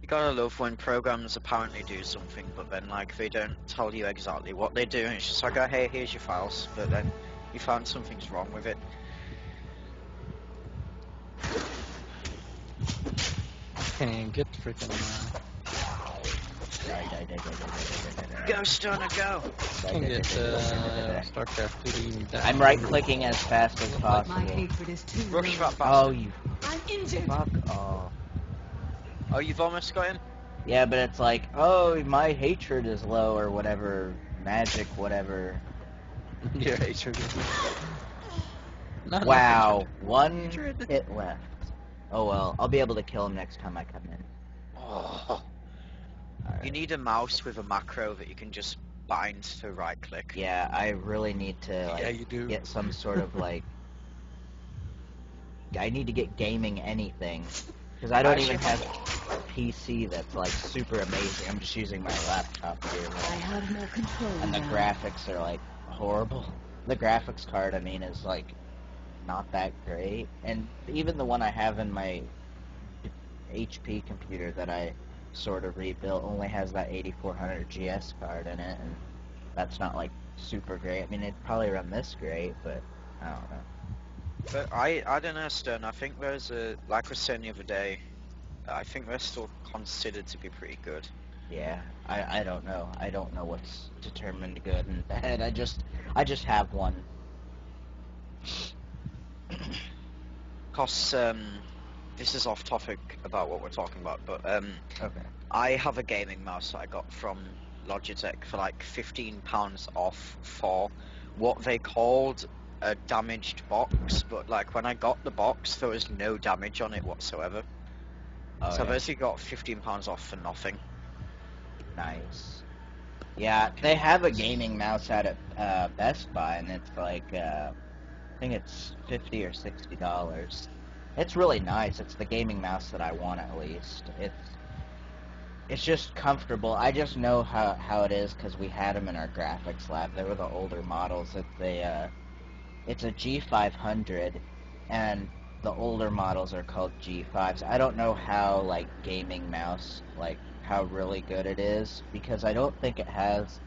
Gotta love when programs apparently do something, but then like they don't tell you exactly what they do, and it's just like, oh hey, here's your files, but then you find something's wrong with it. Can't even get freaking. Go, Stoner, go! Can't get StarCraft 2 to even down. I'm right-clicking as fast as possible. My hatred is too Rush low. that bastard. Oh, you I'm injured. fuck off. Oh, you've almost got him? Yeah, but it's like, oh, my hatred is low or whatever, magic, whatever. Your hatred is not Wow, hatred. one Hatred. hit left. Oh well, I'll be able to kill him next time I come in. Oh. Alright. You need a mouse with a macro that you can just bind to right click. Yeah, I really need to like Yeah, you do. get some sort of like. I need to get gaming anything because I don't even have a PC that's like super amazing. I'm just using my laptop here, I have more control and the now. graphics are like horrible. The graphics card, I mean, is like not that great, and even the one I have in my HP computer that I sort of rebuilt only has that 8400 GS card in it, and that's not like super great. I mean, it'd probably run this great, but I don't know. But I don't know, Stern, I think there's a, like I was saying the other day, I think they're still considered to be pretty good. Yeah, I don't know. I don't know what's determined good and bad. I just have one. Cause, this is off topic about what we're talking about, but, Okay. I have a gaming mouse that I got from Logitech for like £15 off for what they called a damaged box, but like when I got the box there was no damage on it whatsoever. Oh, So I yeah. basically got £15 off for nothing. Nice. Yeah, they have a gaming mouse out at Best Buy, and it's like, I think it's $50 or $60. It's really nice. It's the gaming mouse that I want, at least. It's just comfortable. I just know how it is because we had them in our graphics lab. They were the older models. It's a G500, and the older models are called G5s. I don't know how, like, gaming mouse, like, how really good it is, because I don't think it has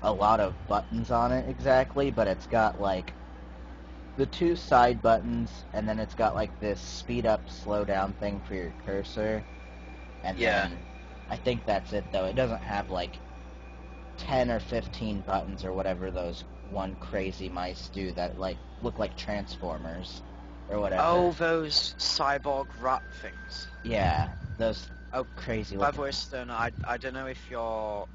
a lot of buttons on it exactly, but it's got, like, the two side buttons, and then it's got, like, this speed up, slow down thing for your cursor, and Yeah. then I think that's it, though. It doesn't have, like, 10 or 15 buttons or whatever those one crazy mice do that, like, look like Transformers or whatever. Oh, those cyborg rat things. Yeah, those Oh, crazy by the looking... way, Stern, I don't know if you're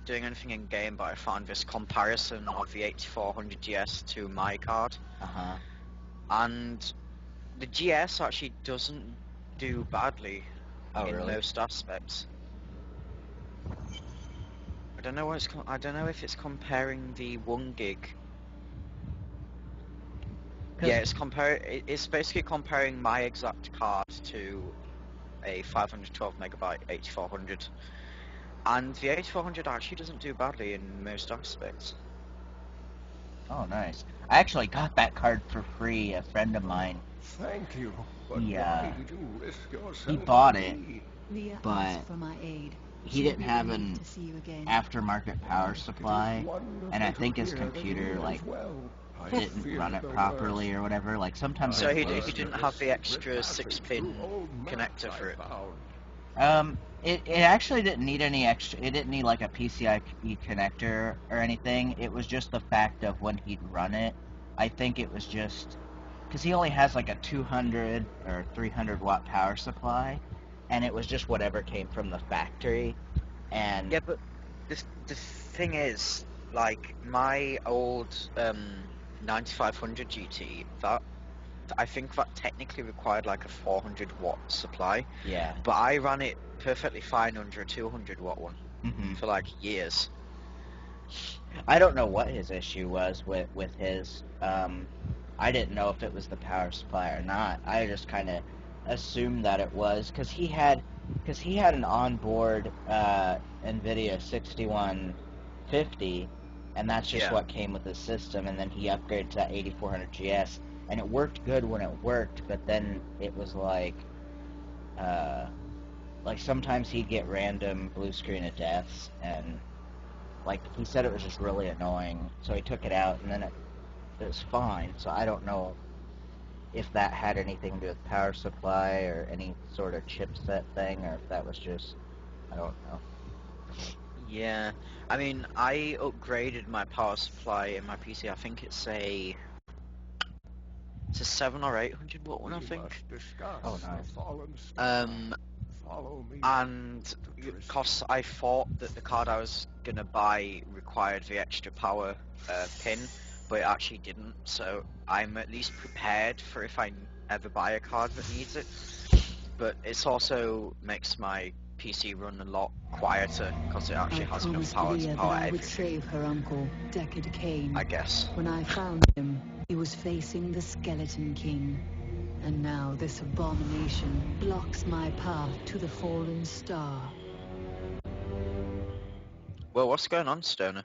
doing anything in game, but I found this comparison of the 8400 GS to my card, Uh-huh. and the GS actually doesn't do badly in really? most aspects. I don't know what it's. I don't know if it's comparing the 1 gig. Yeah, it's basically comparing my exact card to a 512 megabyte 8400, and the 8400 actually doesn't do badly in most aspects. Oh, nice. I actually got that card for free. A friend of mine, Thank you. But Yeah. why did you risk yourself he bought for it, me? Leah but asked for my aid. he She'll didn't be have relieved an to see you again. aftermarket power It is supply, wonderful and I to think his hear that computer, you like, as well. I didn't feared run it the properly worst. or whatever. Like, sometimes So there's he glitches. didn't have the extra Secret passage 6-pin through old maps connector for I it. found. It actually didn't need any extra, it didn't need like a PCIe connector or anything. It was just the fact of when he'd run it. I think it was just, because he only has like a 200 or 300 watt power supply, and it was just whatever came from the factory. And Yeah, but the thing is, like, my old 9500 GT, that I think that technically required like a 400 watt supply, yeah. but I ran it perfectly fine under a 200 watt one for like years. I don't know what his issue was with his. I didn't know if it was the power supply or not. I just kind of assumed that it was because he had an onboard NVIDIA 6150, and that's just Yeah. what came with his system. And then he upgraded to that 8400 GS, and it worked good when it worked. But then it was like like sometimes he'd get random blue screen of deaths, and like he said it was just really annoying, so he took it out, and then it was fine. So I don't know if that had anything to do with power supply or any sort of chipset thing, or if that was just, I don't know. Yeah, I mean, I upgraded my power supply in my PC. I think it's a 7 or 800 watt one, I We think. must discuss Oh, nice. the fallen star. Follow me And to Tristram. because I thought that the card I was gonna buy required the extra power pin, but it actually didn't. So I'm at least prepared for if I ever buy a card that needs it. But it's also makes my PC run a lot quieter because it actually I has enough promised power to Leah power that I would everything, save her uncle, Deckard Cain. I guess. When I found him, he was facing the Skeleton King. And now this abomination blocks my path to the fallen star. Well, what's going on, Stoner?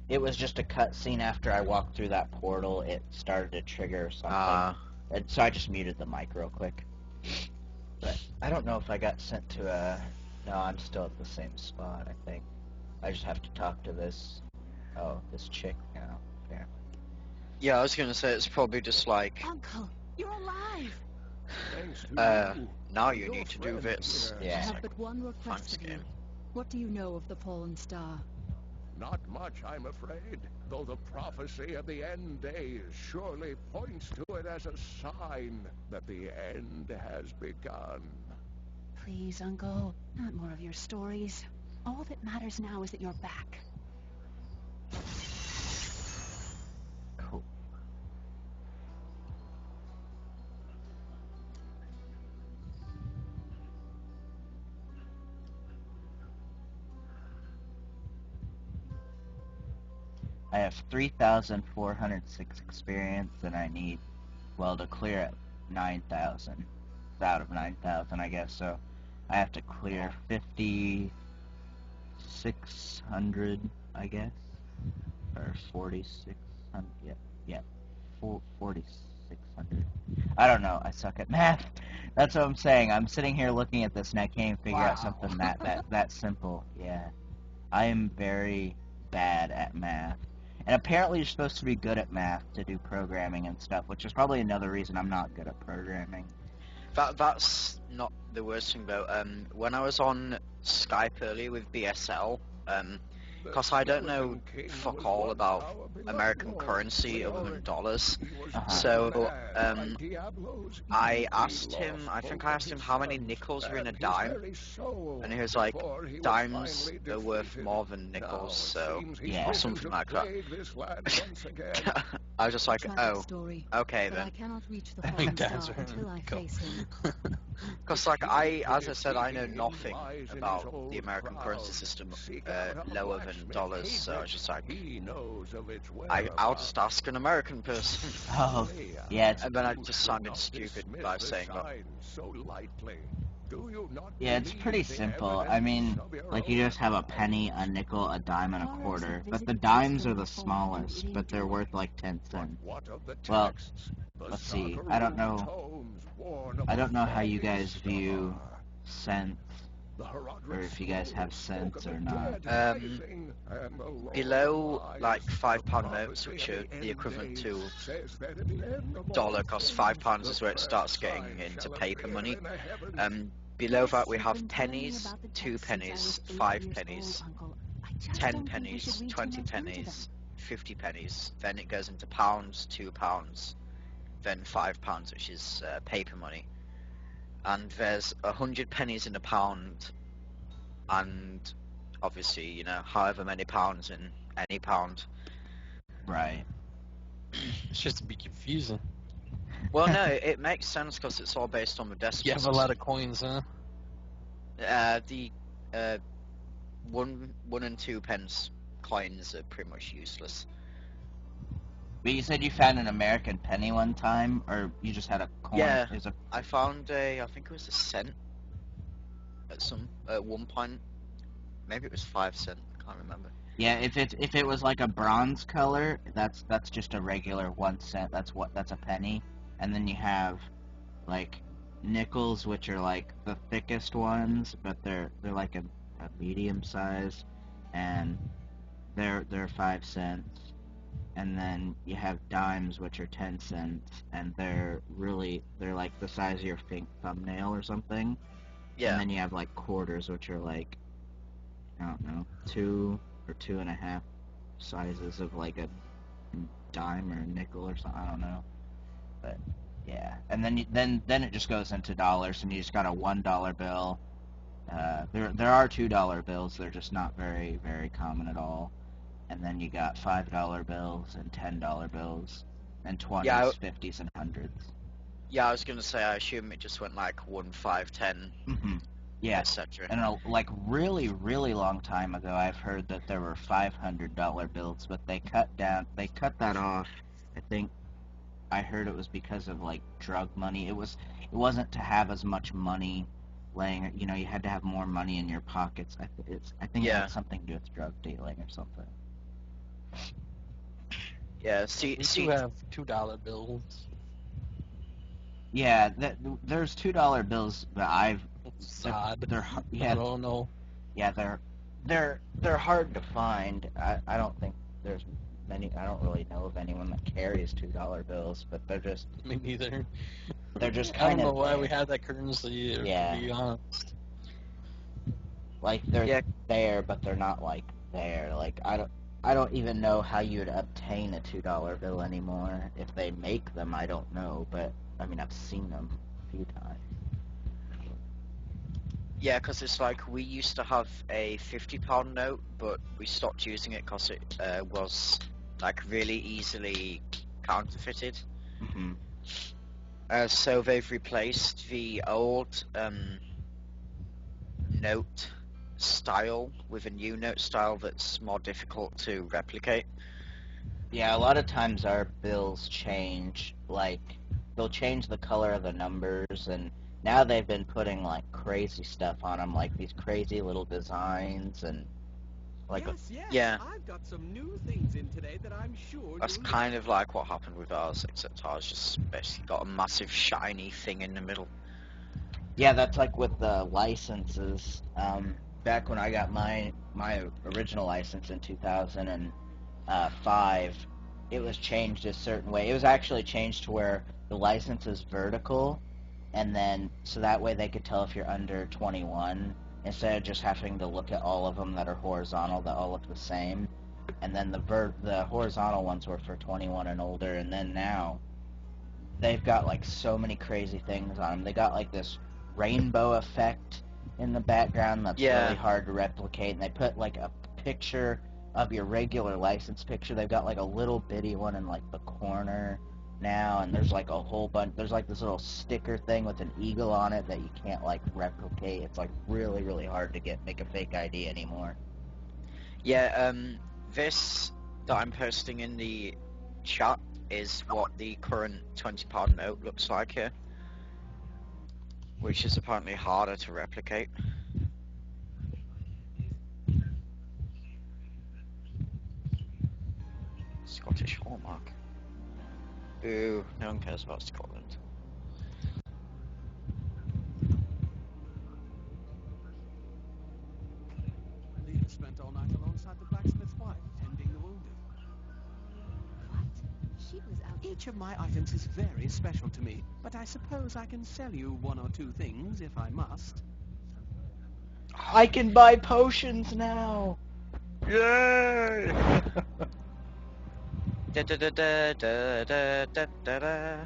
It was just a cutscene after I walked through that portal. It started to trigger something, and so I just muted the mic real quick. But I don't know if I got sent to a... No, I'm still at the same spot, I think. I just have to talk to this... Oh, this chick now, apparently. Yeah, I was gonna say it's probably just like, Uncle, you're alive! Thanks to you. now and you your need to do friend this. here. I Yeah. have but one request Thanks, of you. game. What do you know of the fallen star? Not much, I'm afraid, though the prophecy of the end days surely points to it as a sign that the end has begun. Please, Uncle, not more of your stories. All that matters now is that you're back. Cool. I have 3,406 experience, and I need, well, to clear at 9,000. It's out of 9,000, I guess, so I have to clear 5,600, I guess, or 4,600, yeah, 4,600. I don't know, I suck at math. That's what I'm saying. I'm sitting here looking at this, and I can't even figure out something that simple. Yeah, I am very bad at math. And apparently you're supposed to be good at math to do programming and stuff, which is probably another reason I'm not good at programming. That's not the worst thing though. When I was on Skype earlier with BSL, because I don't know fuck all about American currency other than dollars, so I asked him, I think I asked him how many nickels are in a dime, and he was like, dimes are worth more than nickels, so, Yeah. or something like that. I was just like, Tragic oh, story, okay but I then. cannot reach the I fallen think that's star right. until I Go. face him. Because, like, as I said, I know nothing about the American currency system lower than dollars, so I was just like, I'll just ask an American person. Oh, yeah, it's, And then I just sounded stupid by saying that. yeah, it's pretty simple. I mean, like, you just have a penny, a nickel, a dime, and a quarter. But the dimes are the smallest, but they're worth like 10 cents. Well, let's see. I don't know how you guys view cents, or if you guys have cents or not. Below, like, £5 notes, which are the equivalent to dollar, costs £5 is where it starts getting into paper money. Below that we have pennies, 2 pennies, 5 pennies, 10 pennies, 20 pennies, 50 pennies. Then it goes into pounds, £2, then £5, which is paper money. And there's 100 pennies in a pound, and obviously, you know, however many pounds in any pound. Right. It's just to be confusing. Well, no, it makes sense because it's all based on the decimal You have a system. lot of coins, huh? The 1 and 2 pence coins are pretty much useless. But you said you found an American penny one time, or you just had a coin? Yeah, There's a... I found I think it was a cent at one point. Maybe it was 5 cents. I can't remember. Yeah, if it was like a bronze color, that's just a regular 1 cent. That's a penny. And then you have like nickels, which are like the thickest ones, but they're like a medium size, and they're 5 cents. And then you have dimes, which are 10 cents, and they're like the size of your thumbnail or something. Yeah. And then you have like quarters, which are like, I don't know, 2 or 2.5 sizes of like a dime or a nickel or something. I don't know, but yeah. And then it just goes into dollars, and you just got a $1 bill. There are $2 bills. They're just not very, very common at all. And then you got $5 bills and $10 bills and 20s, Yeah, 50s, and 100s. Yeah, I was gonna say, I assume it just went like 1, 5, 10, Yeah. etc. And like really, really long time ago, I've heard that there were $500 bills, but they cut that off. I heard it was because of like drug money. It wasn't to have as much money laying. You know, you had to have more money in your pockets. I think it Yeah. had something to do with drug dealing or something. Yeah, We do have $2 bills. Yeah, there's $2 bills that Sod. yeah, I don't know. yeah, they're hard to find. I don't think there's many. I don't really know of anyone that carries $2 bills, but they're just Me neither. they're just I kind don't of know why there. we had that currency, Yeah. to be honest. Like they're there, but they're not like there. Like I don't even know how you'd obtain a $2 bill anymore. If they make them, I don't know, but I mean I've seen them a few times. Yeah, because it's like we used to have a £50 note, but we stopped using it because it was like really easily counterfeited. Mm-hmm. So they've replaced the old note style with a new note style that's more difficult to replicate. Yeah, a lot of times our bills change. Like they'll change the color of the numbers, and now they've been putting like crazy stuff on them, like these crazy little designs and like. Yes, Yeah. I've got some new things in today that I'm sure That's you'll kind of like what happened with ours, except ours just basically got a massive shiny thing in the middle. Yeah, that's like with the licenses. Back when I got my original license in 2005, it was changed a certain way. It was actually changed to where the license is vertical, and then so that way they could tell if you're under 21 instead of just having to look at all of them that are horizontal that all look the same. And then the horizontal ones were for 21 and older, and then now they've got like so many crazy things on them. They got like this rainbow effect in the background that's really hard to replicate, and they put like a picture of your regular license picture. They've got like a little bitty one in like the corner now, and there's like a whole bunch. There's like this little sticker thing with an eagle on it that you can't like replicate. It's like really, really hard to make a fake ID anymore. Yeah, this that I'm posting in the chat is what the current £20 note looks like here, which is apparently harder to replicate. Scottish hallmark. Boo, no one cares about Scotland. Leah spent all night alongside the blacksmith's wife, tending the wounded. What? She was out. Each of my items is very special to me, but I suppose I can sell you one or two things if I must. I can buy potions now! Yay! Da da da da da da da da da.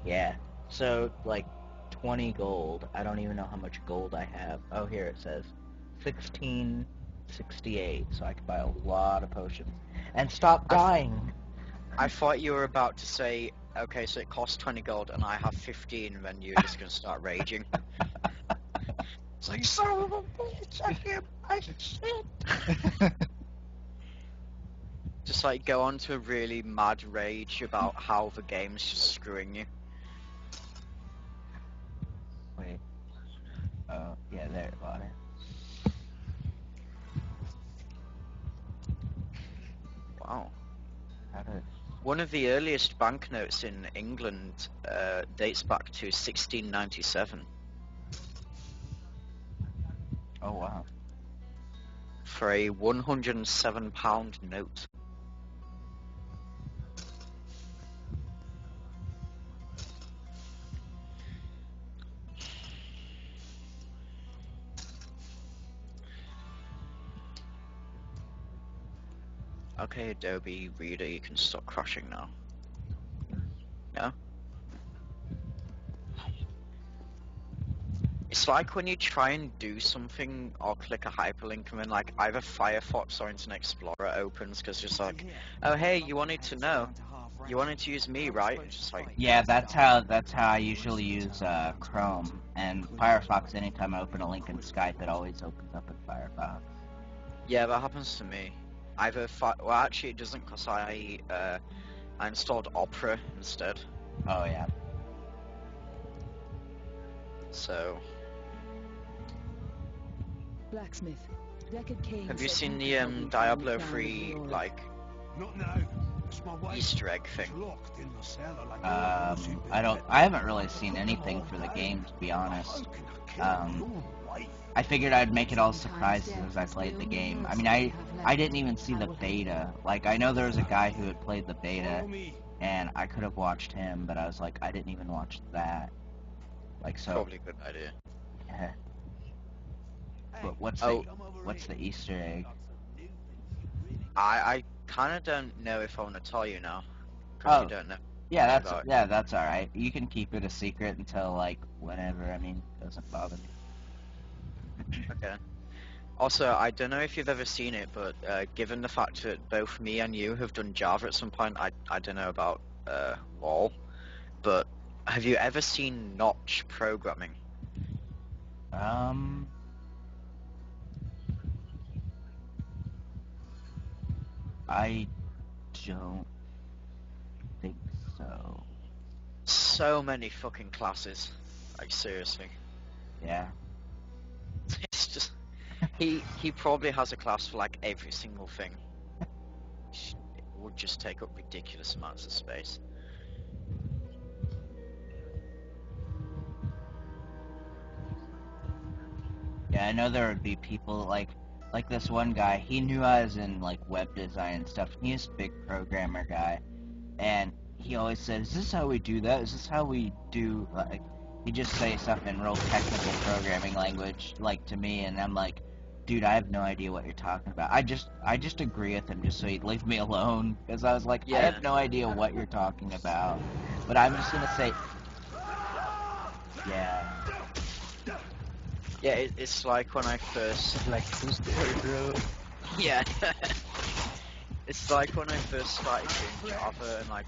Yeah, so like 20 gold. I don't even know how much gold I have. Oh, here it says 1668, so I can buy a lot of potions and stop dying. I thought you were about to say, okay, so it costs 20 gold and I have 15, and then you're just gonna start raging. It's like, son of a bitch, I can't buy shit. Just like go on to a really mad rage about how the game's just screwing you. Wait. Oh, yeah, there it bought it. Wow. How did One of the earliest banknotes in England dates back to 1697 Oh wow. for a £107 note. Okay, Adobe Reader, you can stop crashing now. No? It's like when you try and do something or click a hyperlink and then like either Firefox or Internet Explorer opens because it's like, oh hey, you wanted to know. You wanted to use me, right? It's just like, Yeah, that's how I usually use Chrome and Firefox. Anytime I open a link in Skype, it always opens up in Firefox. yeah, that happens to me. Either well, actually, it doesn't because I installed Opera instead. Oh yeah. So, Blacksmith. Deckard Cain have you said seen he the could help you find Diablo the crown of 3 LEORIC. like Not now. It's my way. Easter egg thing? Locked in the cellar like a bullshit I haven't really seen anything for the game, to be honest. I figured I'd make it all surprises as I played the game. I mean, I didn't even see the beta. Like, I know there was a guy who had played the beta, and I could have watched him, but I was like, I didn't even watch that. Like, so. Probably a good idea. Yeah. But what's the Easter egg? I kind of don't know if I want to tell you now. Because you don't know. Yeah, much that's about it. that's all right. You can keep it a secret until like whenever. I mean, it doesn't bother me. Okay. Also, I don't know if you've ever seen it, but given the fact that both me and you have done Java at some point, I don't know about all, but have you ever seen Notch programming? I don't think so. So many fucking classes. Like, seriously. Yeah. It's just... He probably has a class for, like, every single thing. It would just take up ridiculous amounts of space. Yeah, I know there would be people like this one guy. He knew I was in like web design and stuff. He's a big programmer guy, and he always said, "Is this how we do that? Is this how we do?" Like, he just say stuff in real technical programming language, like to me, and I'm like, "Dude, I have no idea what you're talking about." I just agree with him just so he'd leave me alone, because I was like, Yeah. I have no idea what you're talking about, but I'm just gonna say, yeah. Yeah, it's like when I first... Like, who's there, bro? Yeah. It's like when I first started doing Java and like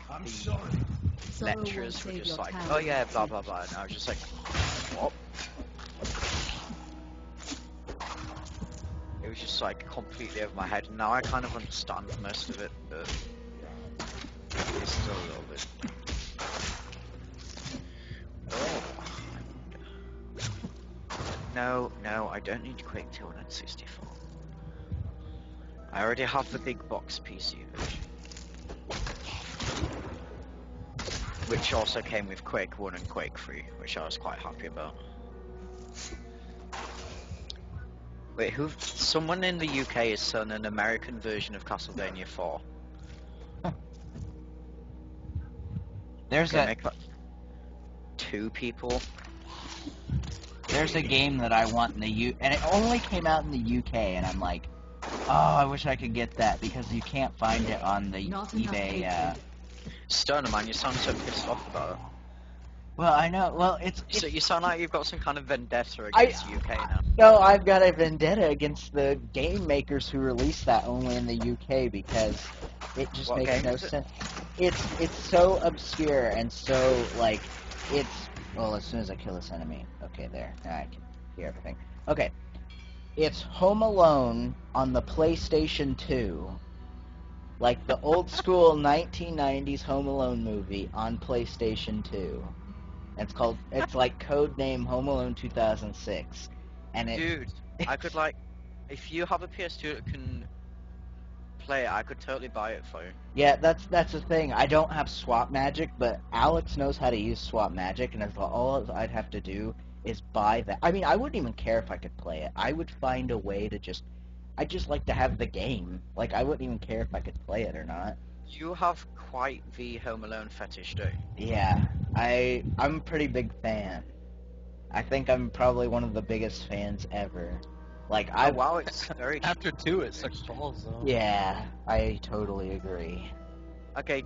the lecturers were just like, oh yeah, blah blah blah, and I was just like, what? It was just like completely over my head, and now I kind of understand most of it, but it's still a little bit... Oh. No, I don't need Quake 264. I already have the big box PC version. Which also came with Quake 1 and Quake 3, which I was quite happy about. Wait, someone in the UK is selling an American version of Castlevania 4. There's Okay, make that 2 people. There's a game that I want in the and it only came out in the UK, and I'm like, oh, I wish I could get that, because you can't find it on the eBay, Stoner, man, you sound so pissed off about it. Well, I know, well, it's So you sound like you've got some kind of vendetta against the UK now. No, I've got a vendetta against the game makers who released that only in the UK, because it just What makes game no is it? sense. It's so obscure and so, like, it's... Well, as soon as I kill this enemy... Okay, there. Now I can hear everything. Okay. It's Home Alone on the PlayStation 2. Like the old school 1990s Home Alone movie on PlayStation 2. It's like codename Home Alone 2006. And Dude, I could like, if you have a PS2 that can play it, I could totally buy it for you. Yeah, that's the thing. I don't have swap magic, but Alex knows how to use swap magic, and all I'd have to do is buy that. I mean, I wouldn't even care if I could play it. I would find a way to just... I'd just like to have the game. Like, I wouldn't even care if I could play it or not. You have quite the Home Alone fetish, do you? Yeah, I'm a pretty big fan. I think I'm probably one of the biggest fans ever. Like, Oh wow, it's very... After 2, it sucks balls, though. Yeah, I totally agree. Okay,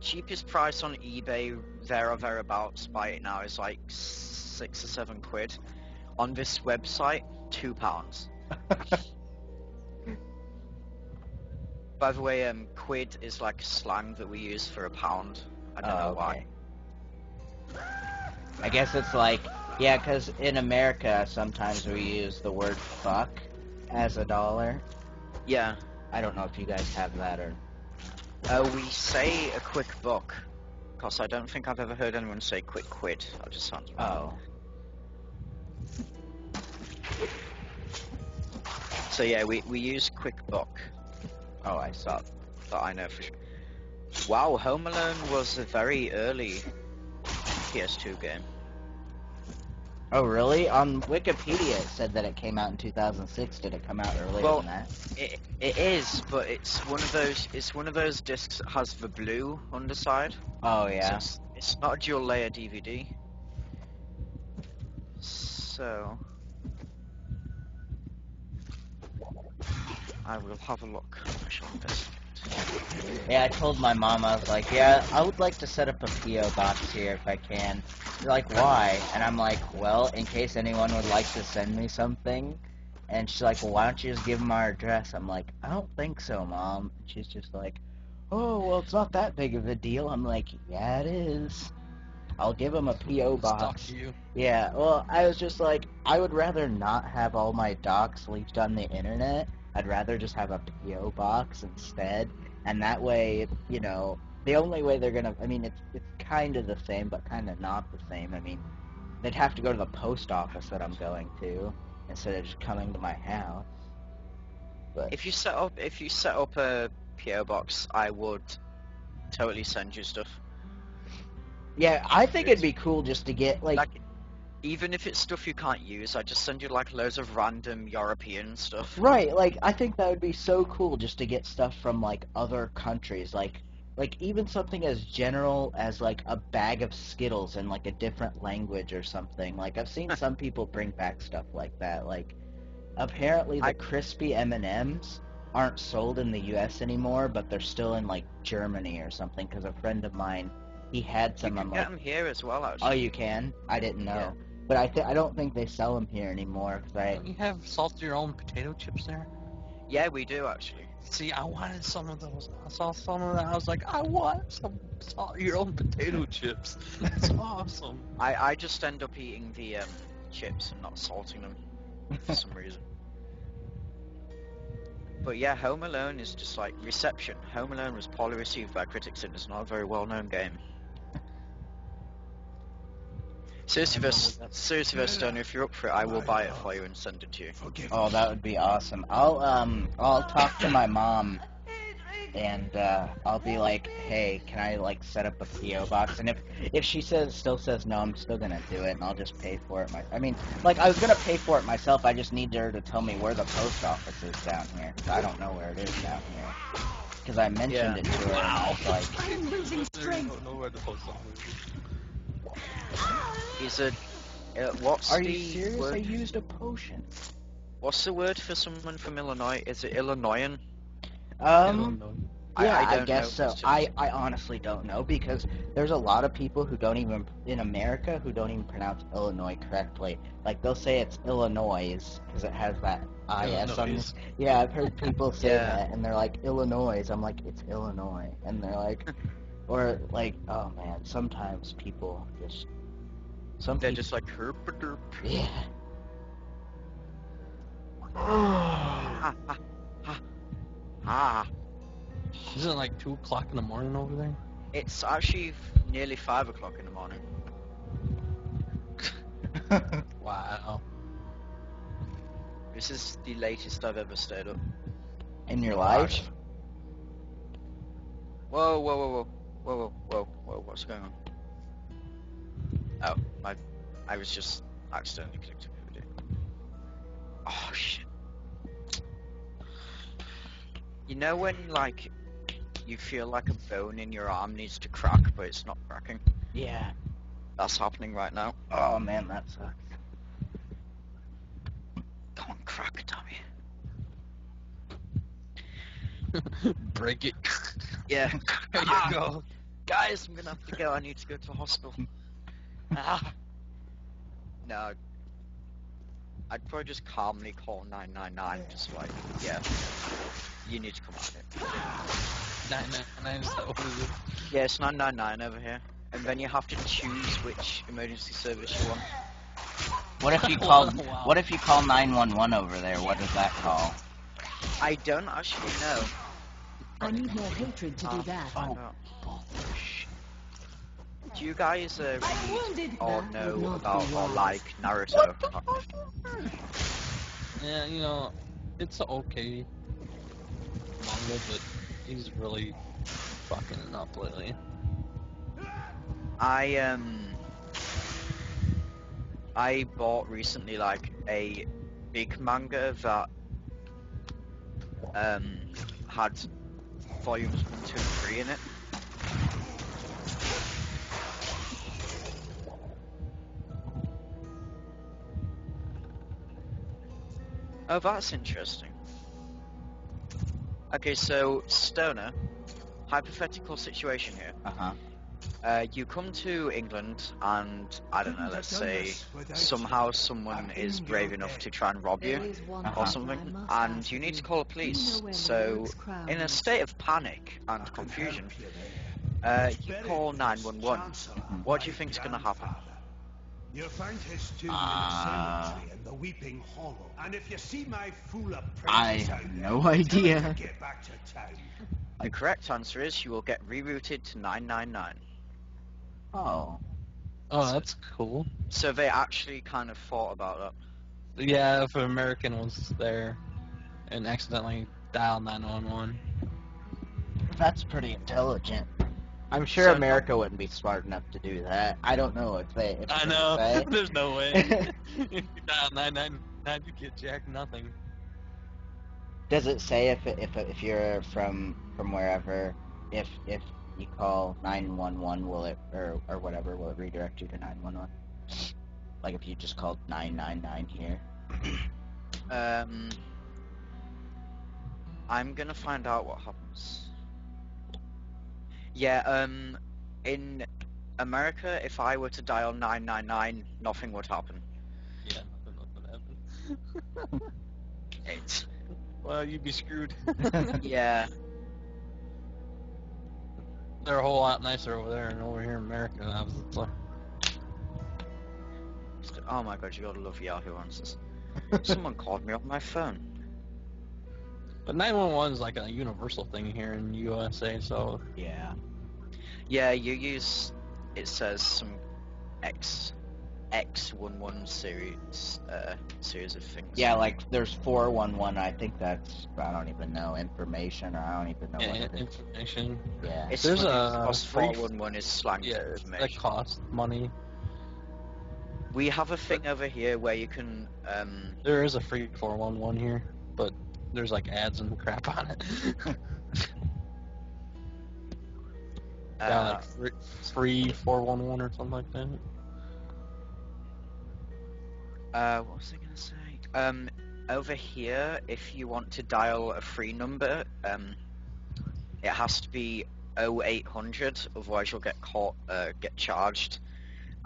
cheapest price on eBay, there or thereabouts, buy it now, is like 6 or 7 quid. On this website, £2. By the way, quid is like slang that we use for a pound. I don't know why. I guess it's like, yeah, because in America, sometimes we use the word fuck as a dollar. Yeah. I don't know if you guys have that or... We say a quick buck, because I don't think I've ever heard anyone say quick quid. That just sounds wrong. Oh. So yeah, we use quick buck. Oh, I saw. That I know for sure. Wow, Home Alone was a very early PS2 game. Oh, really? On Wikipedia it said that it came out in 2006. Did it come out earlier than that? It is, but it's one of those discs that has the blue underside. Oh, yeah. So it's not a dual layer DVD. So I will have a look. I shall investigate. Yeah, I told my mom, I was like, yeah, I would like to set up a P.O. box here if I can. She's like, why? And I'm like, well, in case anyone would like to send me something. And she's like, well, why don't you just give them our address? I'm like, I don't think so, Mom. And she's just like, oh, well, it's not that big of a deal. I'm like, yeah, it is. I'll give them a P.O. box. Stalk you. Yeah, well, I was just like, I would rather not have all my docs leaked on the internet. I'd rather just have a P.O. box instead. And that way, you know, the only way they're gonna, I mean, it's kind of the same, but kind of not the same. I mean, they'd have to go to the post office that I'm going to, instead of just coming to my house. But If you set up a PO box, I would totally send you stuff. yeah, I think it'd be cool just to get, like even if it's stuff you can't use, I just send you like loads of random European stuff. right, like, I think that would be so cool just to get stuff from, like, other countries, like even something as general as, like, a bag of Skittles in, like, a different language or something. Like, I've seen some people bring back stuff like that. Like, apparently the crispy M&Ms aren't sold in the U.S. anymore, but they're still in, like, Germany or something, because a friend of mine, he had some. You can get them here as well, actually. Oh, you can? I didn't know. Yeah. But I don't think they sell them here anymore, because Don't you have salt your own potato chips there? Yeah, we do, actually. See, I wanted some of those. I saw some of that. I was like, I want some salt your own potato chips. That's awesome. I just end up eating the chips and not salting them for some reason. But yeah, Home Alone is just like reception. Home Alone was poorly received by critics and is not a very well-known game. Seriously, Stone, if you're up for it, I will buy it for you and send it to you. Oh, that would be awesome. I'll talk to my mom, and I'll be like, hey, can I, like, set up a P.O. box? And if she still says no, I'm still gonna do it, and I'll just pay for it. I mean, like, I was gonna pay for it myself. I just need her to tell me where the post office is down here. 'Cause I don't know where it is down here. Because I mentioned it to her, and I was like, I'm losing strength. I don't know where the post office is. He's a... what's are the you serious? word? I used a potion. What's the word for someone from Illinois? Is it Illinoisan? I don't know. Yeah, I I don't guess know. so. I honestly don't know, because there's a lot of people who don't even, in America, who don't even pronounce Illinois correctly. Like, they'll say it's Illinois, because it has that IS on this. Yeah, I've heard people say that, and they're like, Illinois. I'm like, it's Illinois. And they're like, or like, oh man, sometimes people just, They're just like, herp derp. yeah. Ah. Isn't it like 2 o'clock in the morning over there? It's actually nearly 5 o'clock in the morning. Wow. This is the latest I've ever stayed up. In your life? Whoa, whoa, whoa, whoa, whoa, whoa, whoa, whoa, what's going on? Oh, I was just accidentally clicked over it. Oh, shit. You know when, like, you feel like a bone in your arm needs to crack, but it's not cracking? Yeah. That's happening right now. Oh man, that sucks. Come on, crack, Tommy. Break it. Yeah. There you go. Guys, I'm gonna have to go. I need to go to the hospital. Ah. No. I'd probably just calmly call 999, just like, yeah, you need to come out here. 999 is that what it is? Yeah, it's 999 over here. And then you have to choose which emergency service you want. What if you call? Wow. What if you call 911 over there? What does that call? I don't actually know. I need more hatred to do that. Find out. Do you guys read or That know would not about be or wise. like Naruto? Yeah, you know, it's okay manga, but he's really fucking it up lately. I bought recently like a big manga that had volumes 1, 2, and 3 in it. Oh, that's interesting. Okay, so Stoner, hypothetical situation here. You come to England and, I don't know, let's say somehow someone is brave enough to try and rob There you is one or thing something, I must and ask you of need to you. call the Do you police. know where So, LEORIC'S crown in a is? state of panic and confusion, you call 911. What do you think's going to happen? You'll find his tomb in the cemetery in the Weeping Hollow. And if you see my fool I apprentice out have there, no tell him idea. to get back to town. The correct answer is you will get rerouted to 999. Oh. Oh, that's cool. So they actually kind of thought about that. Yeah, if an American was there and accidentally dialed 911. That's pretty intelligent. I'm sure So America wouldn't be smart enough to do that. I don't know if they. If I they know. say. There's no way. If you dial 999, you get jack nothing. Does it say if you're from wherever, if you call 911, will it or whatever, will it redirect you to 911? Like if you just called 999 here. I'm gonna find out what happens. Yeah, in America, if I were to dial 999, nothing would happen. Yeah, nothing would happen. It's Well, you'd be screwed. yeah. They're a whole lot nicer over there and over here in America. I was like, Oh my god, you gotta love Yahoo Answers. Someone called me on my phone. but 911 is like a universal thing here in USA, so Yeah. Yeah, you use, it says some X11 series of things. Yeah, like there's 411. I think that's, I don't even know, information, or I don't even know what yeah, it is. information. Yeah. It's There's funny a because free- 411 is slang Yeah, for that information. costs money. We have a thing over here where you can, There is a free 411 here, but there's like ads and crap on it. Yeah, like free 411 or something like that. what was I gonna say? Over here, if you want to dial a free number, it has to be 0800, otherwise you'll get charged.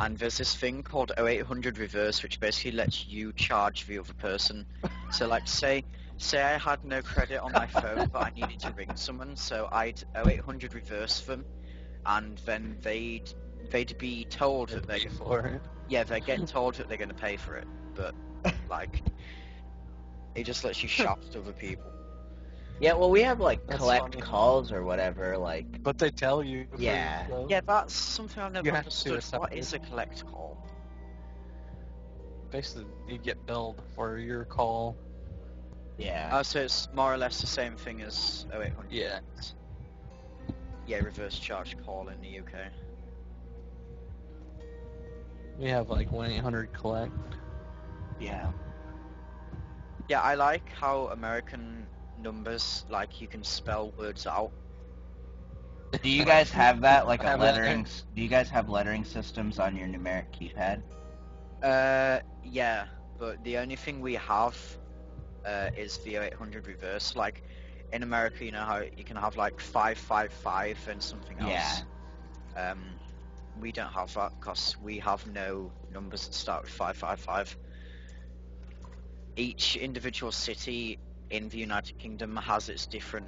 And there's this thing called 0800 reverse, which basically lets you charge the other person. So, like, say I had no credit on my phone, but I needed to ring someone, so I'd 0800 reverse them, and then they'd be told that Pay for it. yeah, they get told that they're going to pay for it, but like, it just lets you shaft other people. Yeah, well, we have like That's collect funny. calls or whatever, like. But they tell you. before Yeah. you go. Yeah, that's something I've never You have to do understood. a What is a separate- collect call? Basically, you get billed for your call. Yeah. Oh, so it's more or less the same thing as 0800. Yeah. Yeah, reverse charge call in the UK. We have like 1-800-collect. Yeah. Yeah, I like how American numbers, like, you can spell words out. Do you guys have that, like a Have that. lettering? Do you guys have lettering systems on your numeric keypad? Yeah, but the only thing we have is the 800 reverse. Like, in America, you know how you can have like 555 and something else. Yeah. We don't have that because we have no numbers that start with 555. Each individual city in the United Kingdom has its different,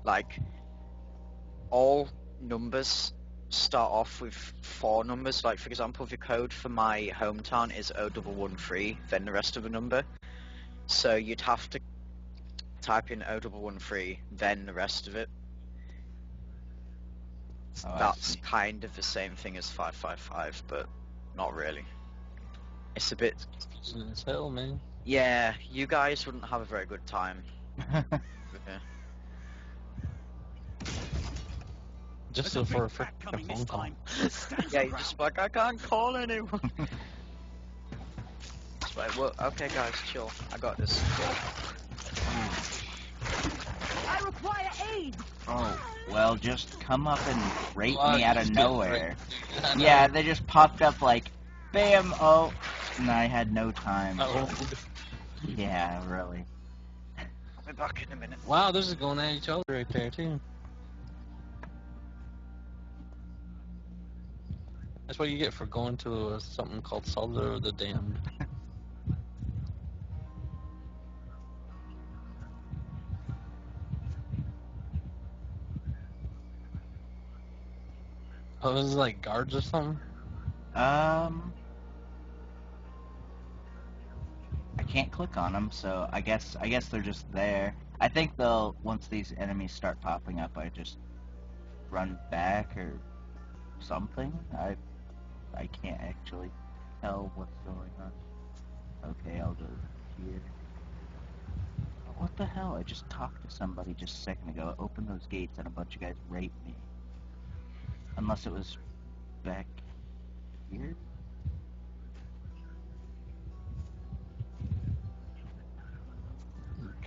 like, all numbers start off with 4 numbers. Like, for example, the code for my hometown is 0113, then the rest of the number. So you'd have to type in 0113, then the rest of it. Oh, I That's see. kind of the same thing as 555, but not really. It's a bit... As hell, man. Yeah, you guys wouldn't have a very good time with it. Just There's a for a big rat coming phone this call. time. Stand Yeah, your you're ground. just like, I can't call anyone. It's like, well, okay guys, chill. I got this. I require aid! Oh, well, just come up and rape Well, me out you of just get nowhere. right. Yeah, they just popped up like, bam, oh, and I had no time. Oh. Yeah, really. I'll be back in a minute. Wow, this is going at each other right there, too. That's what you get for going to something called CELLAR of the Damned. Oh, this is like guards or something? I can't click on them, so I guess they're just there. I think they'll, once these enemies start popping up, I just run back or something. I can't actually tell what's going on. Okay, I'll go here. What the hell? I just talked to somebody just a second ago. Open those gates and a bunch of guys raped me. Unless it was back here?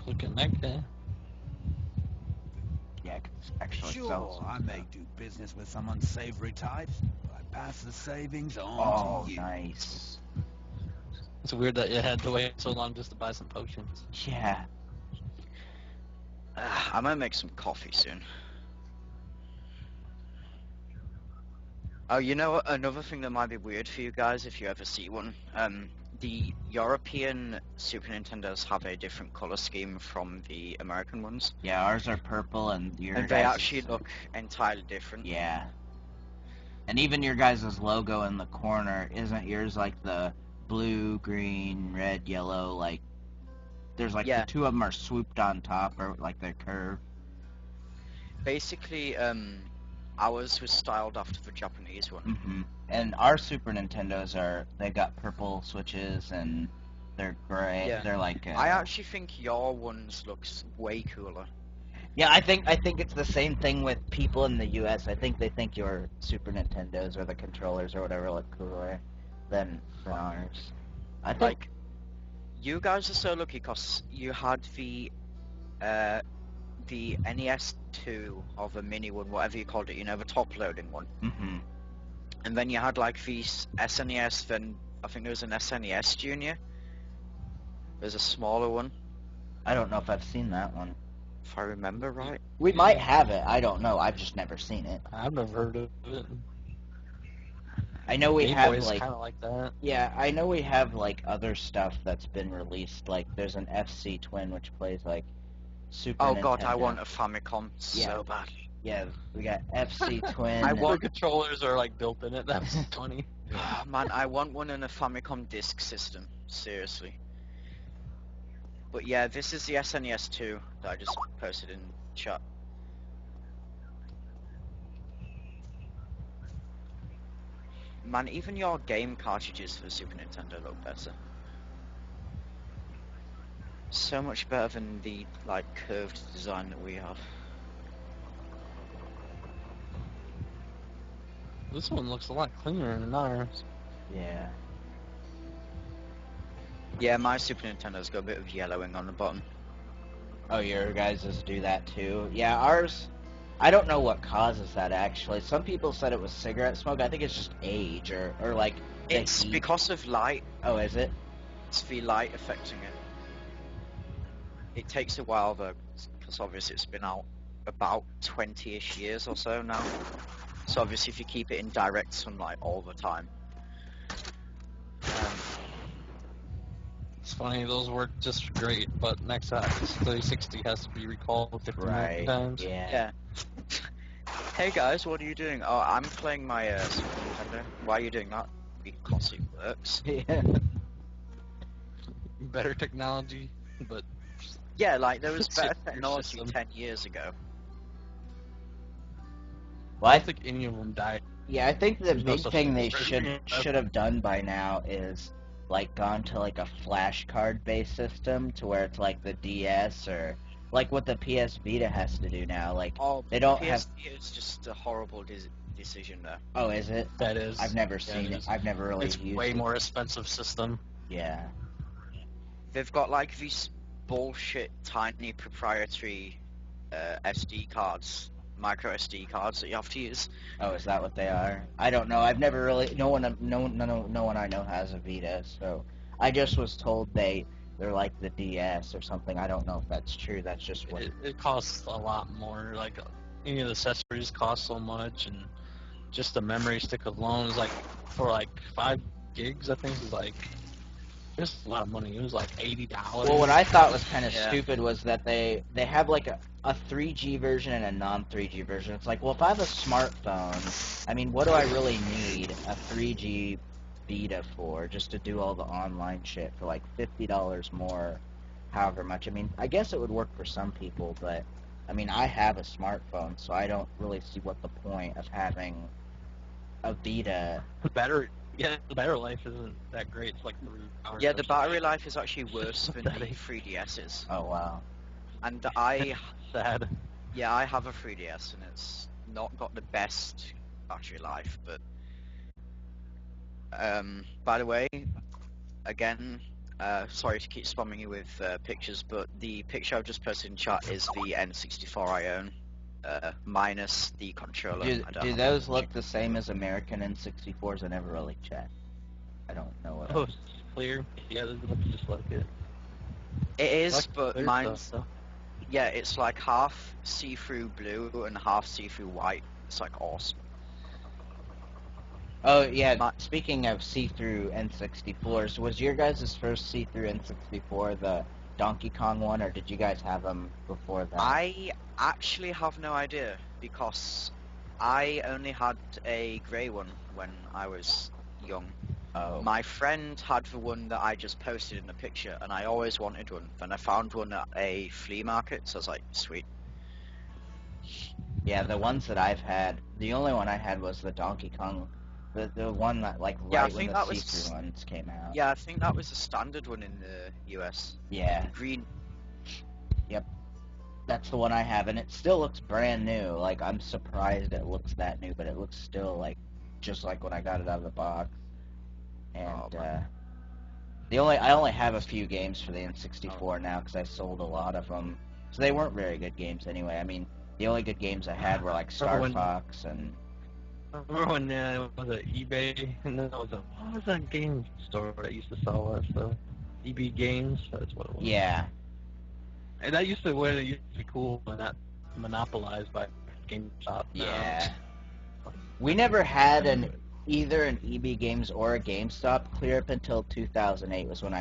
Clicking that guy. Yeah, I could actually sell Sure, some I stuff. may do business with some unsavory types, but I pass the savings on Oh, to you. nice. It's weird that you had to wait so long just to buy some potions. Yeah. I might make some coffee soon. Oh, you know what? Another thing that might be weird for you guys if you ever see one. The European Super Nintendos have a different color scheme from the American ones. Yeah, ours are purple and your And they guys' actually look entirely different. Yeah. And even your guys' logo in the corner, isn't yours like the blue, green, red, yellow, like, there's like Yeah. the two of them are swooped on top, or like they're curved. Basically, ours was styled after the Japanese one. Mm-hmm. And our Super Nintendos they got purple switches and they're gray. Yeah. They're like. I actually think your ones looks way cooler. Yeah, I think it's the same thing with people in the U.S. I think they think your Super Nintendos or the controllers or whatever look cooler than ours. I think. Like, you guys are so lucky because you had the NES2 or the mini one, whatever you called it, you know, the top-loading one. Mm-hmm. And then you had like the SNES, then I think there was an SNES Junior. There's a smaller one, I don't know if I've seen that one. if I remember right. We might have it. I don't know. I've just never seen it. I've never heard of it. I know we Game have Boy's like. kind of like that. Yeah, I know we have like other stuff that's been released. Like there's an FC Twin which plays like Super Oh Nintendo. god, I want a Famicom Yeah. so bad. Yeah, we got FC Twin. I The want- controllers are like built in it. That's funny. Man, I want one in a Famicom disk system. Seriously. But yeah, this is the SNES 2 that I just posted in chat. Man, even your game cartridges for the Super Nintendo look better. So much better than the, like, curved design that we have. This one looks a lot cleaner than ours. Yeah. Yeah, my Super Nintendo's got a bit of yellowing on the bottom. Oh, your guys' do that too? Yeah, ours, I don't know what causes that actually. Some people said it was cigarette smoke. I think it's just age or like the It's heat. because of light. Oh, is it? It's the light affecting it. It takes a while though, because obviously it's been out about 20-ish years or so now. So obviously if you keep it in direct sunlight all the time. It's funny, those work just great, but next Xbox 360 has to be recalled 50 million times. Yeah. Hey guys, what are you doing? Oh, I'm playing my Super Nintendo. Why are you doing that? Because it works. Yeah. Better technology, but Yeah, like there was better Your technology system. 10 years ago. Well, I don't think any of them died. Yeah, I think the There's no big such thing thing they as should have done by now is like gone to like a flashcard based system to where it's like the DS or like what the PS Vita has to do now. Like Oh, they don't PS have. is just a horrible decision there. Oh, is it? That is. I've never Yeah, seen it it. is. I've never really It's used way it. more expensive system. Yeah. They've got like these bullshit tiny proprietary SD cards, micro SD cards that you have to use. Oh, is that what they are? I don't know. I've never really. No one I know has a Vita, so I just was told they're like the DS or something. I don't know if that's true. That's just what. It costs a lot more. Like any of the accessories cost so much, and just the memory stick alone is like for like 5 gigs. I think is like just a lot of money. It was like $80. Well, what I thought was kind of Yeah. stupid was that they have like a 3G version and a non-3G version. It's like, well, if I have a smartphone, I mean, what do I really need a 3G Vita for? Just to do all the online shit for like $50 more, however much. I mean, I guess it would work for some people, but I mean, I have a smartphone, so I don't really see what the point of having a Vita. The battery life isn't that great. It's like 3 hours. Yeah, the battery life is actually worse than the 3DS's. Oh wow. And I Sad. have a 3DS and it's not got the best battery life, but by the way, again, sorry to keep spamming you with pictures, but the picture I've just posted in chat is the N64 I own, minus the controller. Do those look the same as American N64s? I never really checked. I don't know what. Oh, it's clear. Yeah, this looks just like it. It is, Like but clear mine's stuff, yeah, it's like half see-through blue and half see-through white. It's like awesome. Oh yeah. Speaking of see-through N64s, was your guys' first see-through N64 the Donkey Kong one, or did you guys have them before that? I actually have no idea because I only had a grey one when I was young. Oh. My friend had the one that I just posted in the picture, and I always wanted one. Then I found one at a flea market, so I was like, sweet. Yeah, the ones that I've had, the only one I had was the Donkey Kong, the one that like Yeah, I right when think the that was see-through ones came out. Yeah, I think that was the standard one in the US. Yeah. Green. Yep. That's the one I have, and it still looks brand new. Like, I'm surprised it looks that new, but it looks still like just like when I got it out of the box. And I only have a few games for the N64 now because I sold a lot of them. So they weren't very good games anyway. I mean, the only good games I had were like Star Fox and. Remember when it was at eBay, and then what was that game store that used to sell that stuff? EB Games, that's what it was. Yeah. And that used to be cool and not monopolized by GameStop. Yeah. We never had either an EB Games or a GameStop clear up until 2008 was when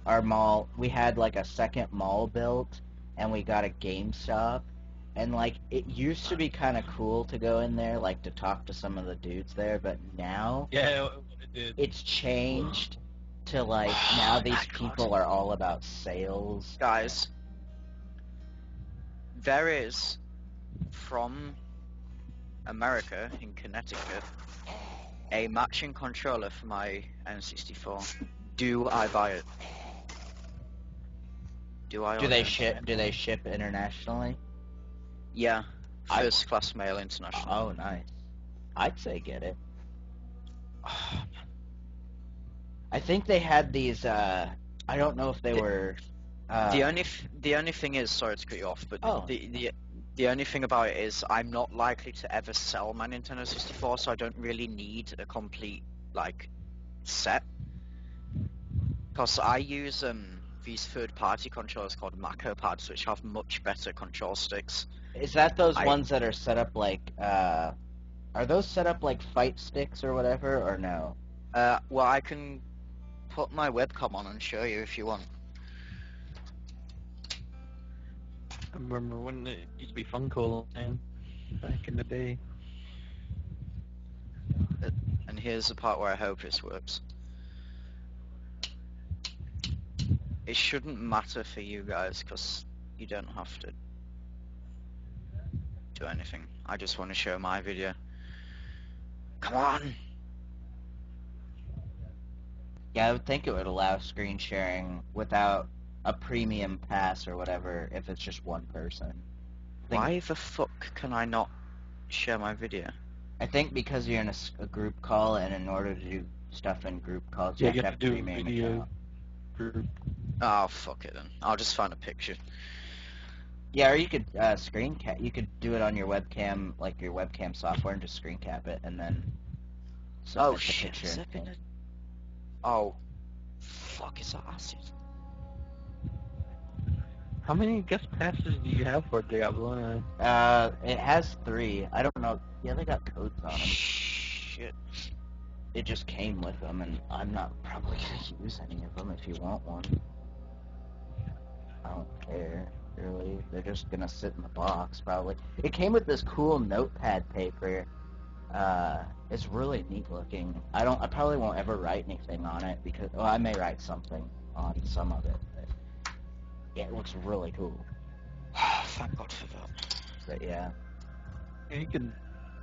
our mall, we had like a second mall built and we got a GameStop, and like it used to be kind of cool to go in there like to talk to some of the dudes there, but now it's changed to like now these people are all about sales. Guys, there is from America in Connecticut a matching controller for my N64. Do I buy it? Do I? Do they ship internationally? Yeah, first class mail international. Oh, nice. I'd say get it. I think they had these, I don't know if they were... the only thing is, sorry to cut you off, but Oh. the only thing about it is I'm not likely to ever sell my Nintendo 64, so I don't really need a complete, like, set. Because I use these third-party controllers called Mako pads, which have much better control sticks. Is that those ones that are set up like, are those set up like fight sticks or whatever, or no? Well, I can put my webcam on and show you if you want. I remember when it used to be Funko, man, back in the day. And here's the part where I hope this works. It shouldn't matter for you guys, because you don't have to do anything. I just want to show my video. Come on! Yeah, I would think it would allow screen sharing without a premium pass or whatever if it's just one person. Why the fuck can I not share my video? I think because you're in a group call, and in order to do stuff in group calls, Yeah, you have to have a do premium video account. group. Oh, fuck it then. I'll just find a picture. Yeah, or you could screen cap. You could do it on your webcam, like your webcam software, and just screen cap it, and then submit the Shit, picture. is that gonna... Oh, fuck, is that acid? How many guest passes do you have for Diablo? It has 3. I don't know. Yeah, they got codes on them. Shit. It just came with them, and I'm not probably gonna use any of them. If you want one, I don't care. Really, they're just gonna sit in the box probably. It came with this cool notepad paper. It's really neat looking. I probably won't ever write anything on it because, well, I may write something on some of it, but yeah, it looks really cool. Thank God for that. But yeah. You can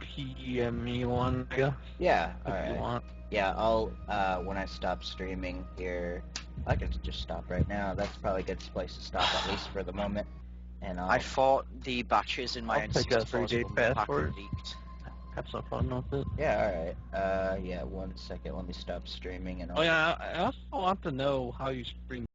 PM me one, I guess. Yeah, if alright. you want. Yeah, I'll, when I stop streaming here, I can just stop right now. That's probably a good place to stop, at least for the moment. And I thought the batteries in my I'll take a N64 3-day pack password. leaked. Have some fun with it. Yeah, alright. Yeah, 1 second. Let me stop streaming and I'll... Oh yeah, I also want to know how you stream